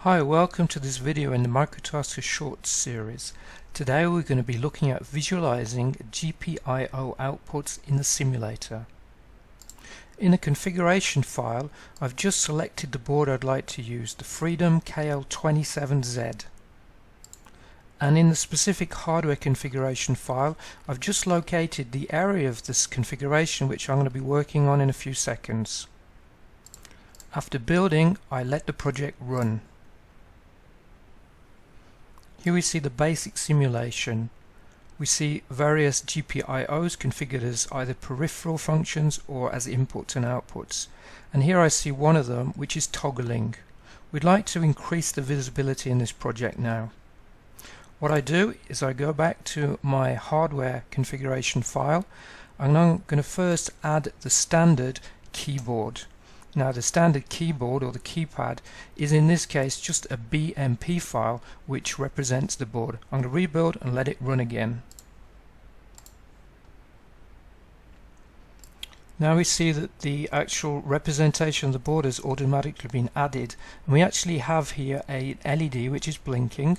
Hi, welcome to this video in the MicroTasker Shorts series. Today we're going to be looking at visualizing GPIO outputs in the simulator. In the configuration file, I've just selected the board I'd like to use, the Freedom KL27Z. And in the specific hardware configuration file, I've just located the area of this configuration which I'm going to be working on in a few seconds. After building, I let the project run. Here we see the basic simulation. We see various GPIOs configured as either peripheral functions or as inputs and outputs. And here I see one of them, which is toggling. We'd like to increase the visibility in this project now. What I do is I go back to my hardware configuration file. I'm now going to first add the standard keyboard. Now the standard keyboard or the keypad is in this case just a BMP file which represents the board. I'm going to rebuild and let it run again. Now we see that the actual representation of the board has automatically been added, and we actually have here a LED which is blinking.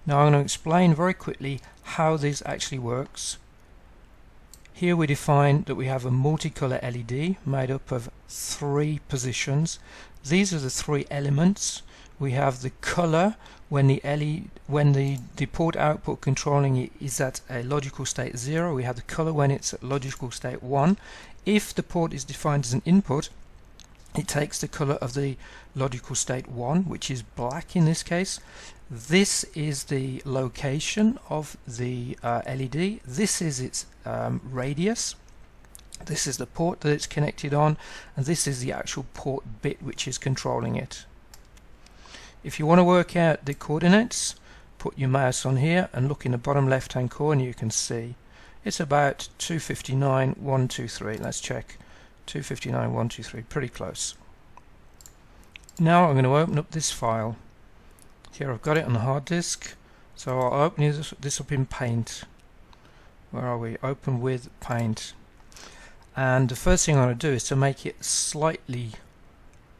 Now I'm going to explain very quickly how this actually works. Here we define that we have a multicolor LED made up of 3 positions. These are the 3 elements. We have the color when the port output controlling it is at a logical state 0. We have the color when it's at logical state 1. If the port is defined as an input, it takes the color of the logical state 1, which is black in this case. This is the location of the LED. This is its radius. This is the port that it's connected on, and this is the actual port bit which is controlling it. If you want to work out the coordinates, put your mouse on here and look in the bottom left hand corner. You can see it's about 259.123. Let's check. 259.123, pretty close. Now I'm going to open up this file. Here I've got it on the hard disk, so I'll open this up in Paint. Where are we? Open with Paint. And the first thing I'm going to do is to make it slightly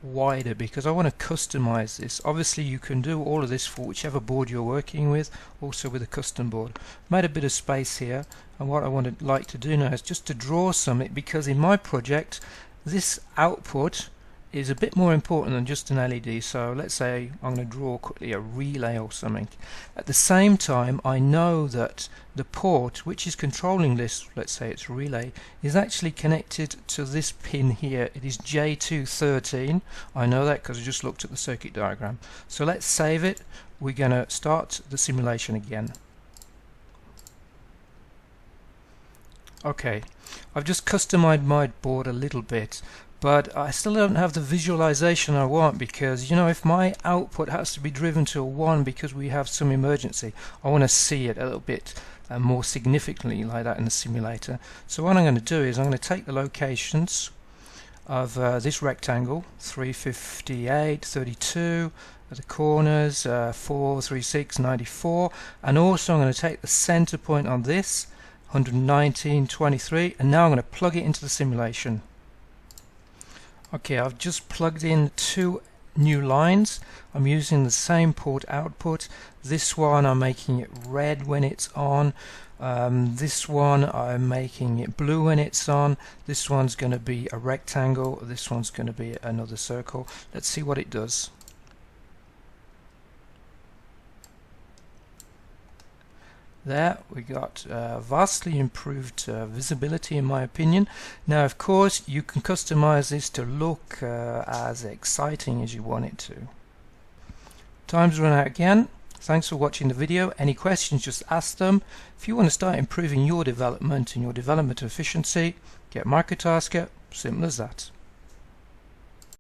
wider because I want to customize this. Obviously you can do all of this for whichever board you're working with, also with a custom board. Made a bit of space here, and what I want to like to do now is just to draw something, because in my project this output is a bit more important than just an LED. So let's say I'm going to draw quickly a relay or something. At the same time, I know that the port which is controlling this, let's say it's relay, is actually connected to this pin here. It is J213. I know that because I just looked at the circuit diagram. So let's save it. We're going to start the simulation again. Okay, I've just customized my board a little bit, but I still don't have the visualization I want, because if my output has to be driven to a 1 because we have some emergency, I want to see it a little bit more significantly like that in the simulator. So what I'm going to do is I'm going to take the locations of this rectangle, 358, 32, at the corners, 4, 3, 6, 94, and also I'm going to take the center point on this, 119, 23, and now I'm going to plug it into the simulation. Okay, I've just plugged in 2 new lines. I'm using the same port output. This one I'm making it red when it's on. This one I'm making it blue when it's on. This one's going to be a rectangle. This one's going to be another circle. Let's see what it does. There we got vastly improved visibility, in my opinion. Now of course you can customize this to look as exciting as you want it to. Time's run out again. Thanks for watching the video. Any questions, just ask them. If you want to start improving your development and your development efficiency, get MicroTasker. Simple as that.